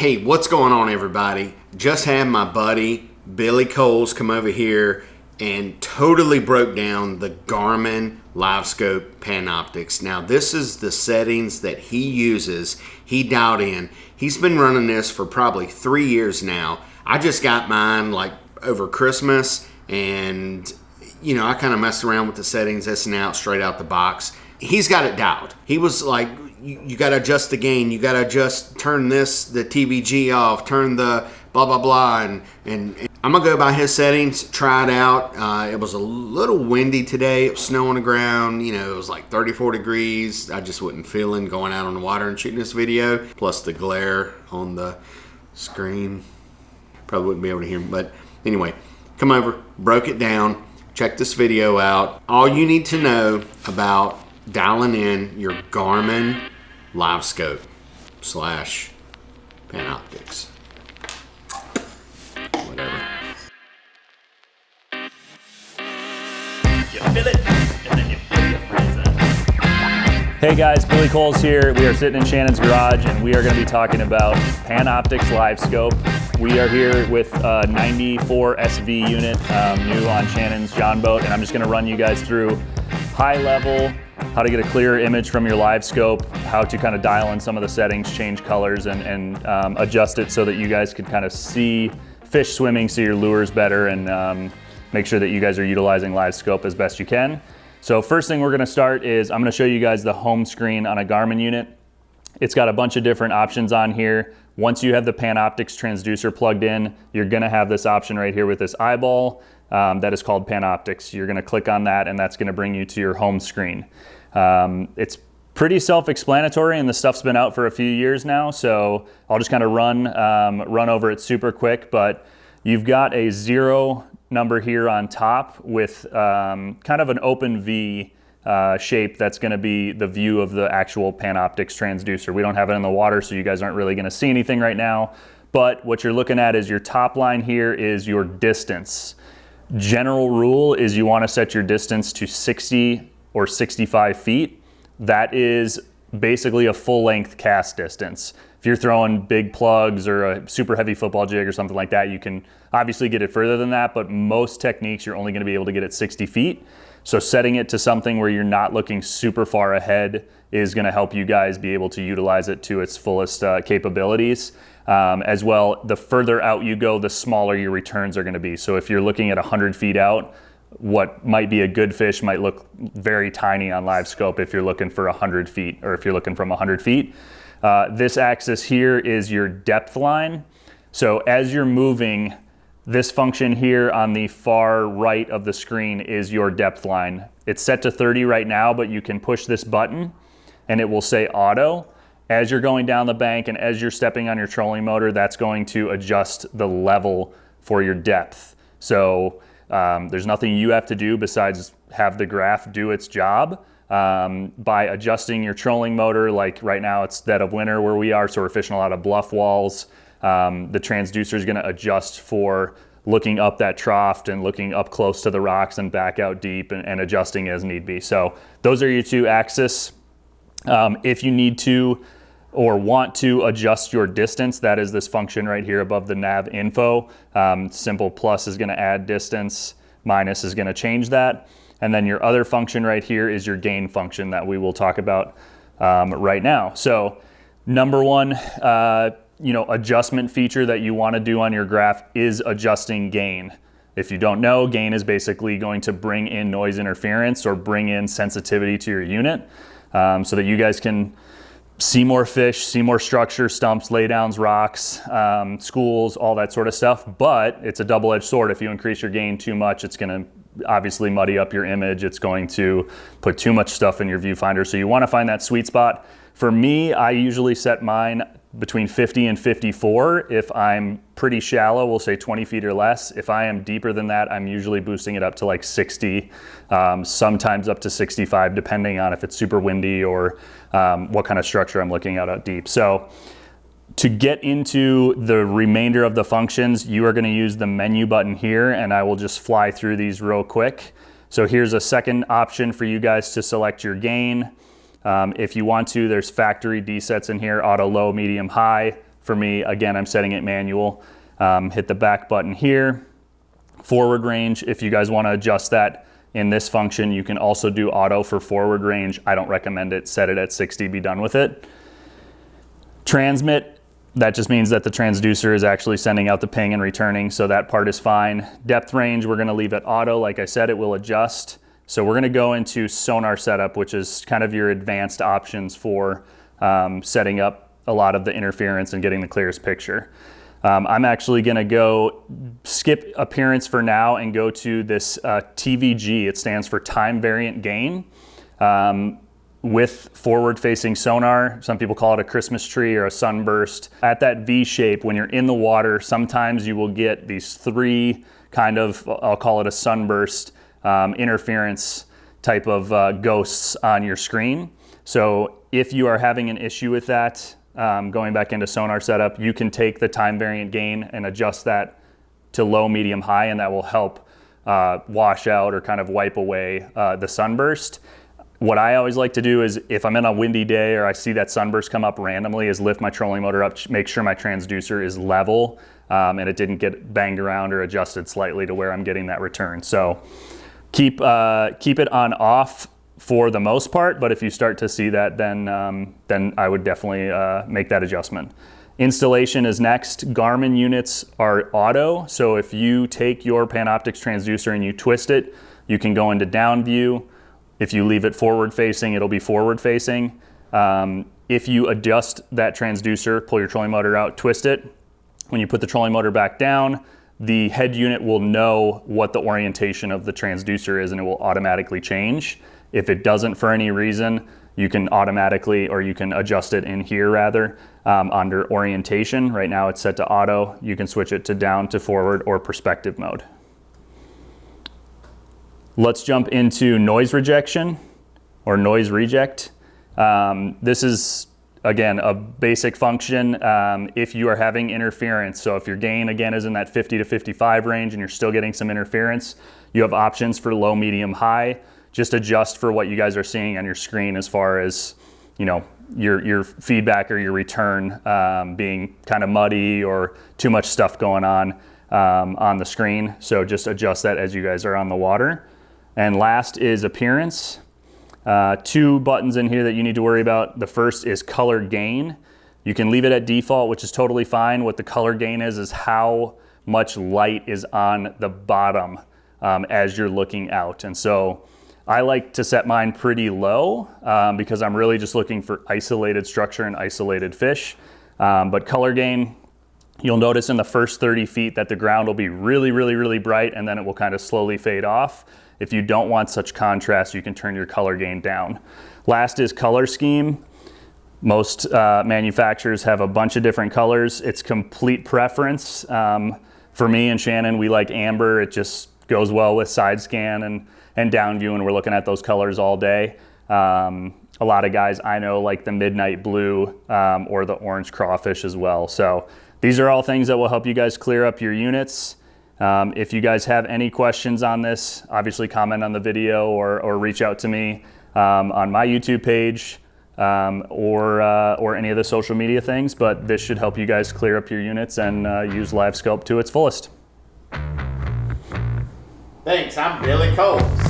Hey, what's going on, everybody? Just had my buddy Billy Coles come over here and totally broke down the Garmin LIVESCOPE Panoptics. Now, this is the settings that he uses. He dialed in. He's been running this for probably 3 years now. I just got mine like over Christmas, and you know, I kind of messed around with the settings, this and out, straight out the box. He's got it dialed. He was like, you got to adjust the gain, you got to adjust, turn this, the TVG off, turn the blah, blah, blah. And I'm going to go by his settings, try it out. It was a little windy today. It was snow on the ground. You know, it was like 34 degrees. I just wasn't feeling going out on the water and shooting this video. Plus the glare on the screen. Probably wouldn't be able to hear me. But anyway, come over, broke it down. Check this video out. All you need to know about dialing in your Garmin LIVESCOPE / Panoptics. Whatever. You feel it, and then you feel your friends in. Hey guys, Billy Coles here. We are sitting in Shannon's garage and we are going to be talking about Panoptics LIVESCOPE. We are here with a 94 SV unit, new on Shannon's John boat, and I'm just going to run you guys through high level, how to get a clearer image from your LIVESCOPE, how to kind of dial in some of the settings, change colors, and adjust it so that you guys can kind of see fish swimming, see your lures better, and make sure that you guys are utilizing LIVESCOPE as best you can. So first thing we're gonna start is I'm gonna show you guys the home screen on a Garmin unit. It's got a bunch of different options on here. Once you have the Panoptics transducer plugged in, you're gonna have this option right here with this eyeball that is called Panoptics. You're gonna click on that and that's gonna bring you to your home screen. It's pretty self-explanatory and the stuff's been out for a few years now, so I'll just kind of run over it super quick, but you've got a 0 number here on top with kind of an open V shape that's going to be the view of the actual Panoptics transducer. We don't have it in the water, so you guys aren't really going to see anything right now, but what you're looking at is your top line here is your distance. General rule is you want to set your distance to 60 or 65 feet. That is basically a full-length cast distance. If you're throwing big plugs or a super heavy football jig or something like that, you can obviously get it further than that, but most techniques you're only going to be able to get it 60 feet. So setting it to something where you're not looking super far ahead is going to help you guys be able to utilize it to its fullest capabilities. As well, the further out you go, the smaller your returns are going to be. So if you're looking at 100 feet out, what might be a good fish might look very tiny on LIVESCOPE if you're looking for 100 feet or if you're looking from 100 feet. This axis here is your depth line. So as you're moving, this function here on the far right of the screen is your depth line. It's set to 30 right now, but you can push this button and it will say auto. As you're going down the bank and as you're stepping on your trolling motor, that's going to adjust the level for your depth. So there's nothing you have to do besides have the graph do its job. By adjusting your trolling motor, like right now it's dead of winter where we are, so we're fishing a lot of bluff walls. The transducer is going to adjust for looking up that trough and looking up close to the rocks and back out deep and adjusting as need be. So those are your two axes. If you need to or want to adjust your distance, that is this function right here above the nav info. Simple plus is going to add distance, minus is going to change that. And then your other function right here is your gain function that we will talk about right now. So number one, adjustment feature that you want to do on your graph is adjusting gain. If you don't know, gain is basically going to bring in noise interference or bring in sensitivity to your unit so that you guys can see more fish, see more structure, stumps, laydowns, rocks, schools, all that sort of stuff. But it's a double-edged sword. If you increase your gain too much, it's going to obviously muddy up your image. It's going to put too much stuff in your viewfinder. So you want to find that sweet spot. For me, I usually set mine between 50 and 54. If I'm pretty shallow, we'll say 20 feet or less. If I am deeper than that, I'm usually boosting it up to like 60, sometimes up to 65, depending on if it's super windy or what kind of structure I'm looking at out deep. So to get into the remainder of the functions, you are going to use the menu button here, and I will just fly through these real quick. So here's a second option for you guys to select your gain. If you want to, there's factory desets in here, auto, low, medium, high. For me, again, I'm setting it manual. Hit the back button here. Forward range, if you guys want to adjust that in this function, you can also do auto for forward range. I don't recommend it. Set it at 60, be done with it. Transmit, that just means that the transducer is actually sending out the ping and returning, so that part is fine. Depth range, we're going to leave it auto. Like I said, it will adjust. So we're going to go into sonar setup, which is kind of your advanced options for setting up a lot of the interference and getting the clearest picture. I'm actually going to go skip appearance for now and go to this TVG. It stands for time variant gain. With forward-facing sonar. Some people call it a Christmas tree or a sunburst. At that V shape, when you're in the water, sometimes you will get these three kind of, I'll call it a sunburst, interference type of ghosts on your screen. So if you are having an issue with that, going back into sonar setup, you can take the time variant gain and adjust that to low, medium, high, and that will help wash out or kind of wipe away the sunburst. What I always like to do is if I'm in a windy day or I see that sunburst come up randomly is lift my trolling motor up, make sure my transducer is level and it didn't get banged around or adjusted slightly to where I'm getting that return. So keep it on off for the most part, but if you start to see that, then I would definitely make that adjustment. Installation is next. Garmin units are auto, so if you take your Panoptix transducer and you twist it, you can go into down view. If you leave it forward facing, it'll be forward facing. If you adjust that transducer, pull your trolling motor out, twist it, when you put the trolling motor back down, the head unit will know what the orientation of the transducer is and it will automatically change. If it doesn't for any reason, you can automatically, or you can adjust it in here rather, under orientation. Right now it's set to auto. You can switch it to down to forward or perspective mode. Let's jump into noise rejection or noise reject. This is, again, a basic function if you are having interference. So if your gain, again, is in that 50 to 55 range and you're still getting some interference, you have options for low, medium, high. Just adjust for what you guys are seeing on your screen as far as, you know, your feedback or your return being kind of muddy or too much stuff going on the screen. So just adjust that as you guys are on the water. And last is appearance. Two buttons in here that you need to worry about. The first is color gain. You can leave it at default, which is totally fine. What the color gain is how much light is on the bottom as you're looking out. And so I like to set mine pretty low because I'm really just looking for isolated structure and isolated fish. But color gain, you'll notice in the first 30 feet that the ground will be really, really, really bright and then it will kind of slowly fade off. If you don't want such contrast, you can turn your color gain down. Last is color scheme. Most manufacturers have a bunch of different colors. It's complete preference. For me and Shannon, we like amber. It just goes well with side scan and down view, and we're looking at those colors all day. A lot of guys I know like the midnight blue or the orange crawfish as well. So these are all things that will help you guys clear up your units. If you guys have any questions on this, obviously comment on the video or reach out to me on my YouTube page or any of the social media things, but this should help you guys clear up your units and use Liveescope to its fullest. Thanks, I'm Billy Coles.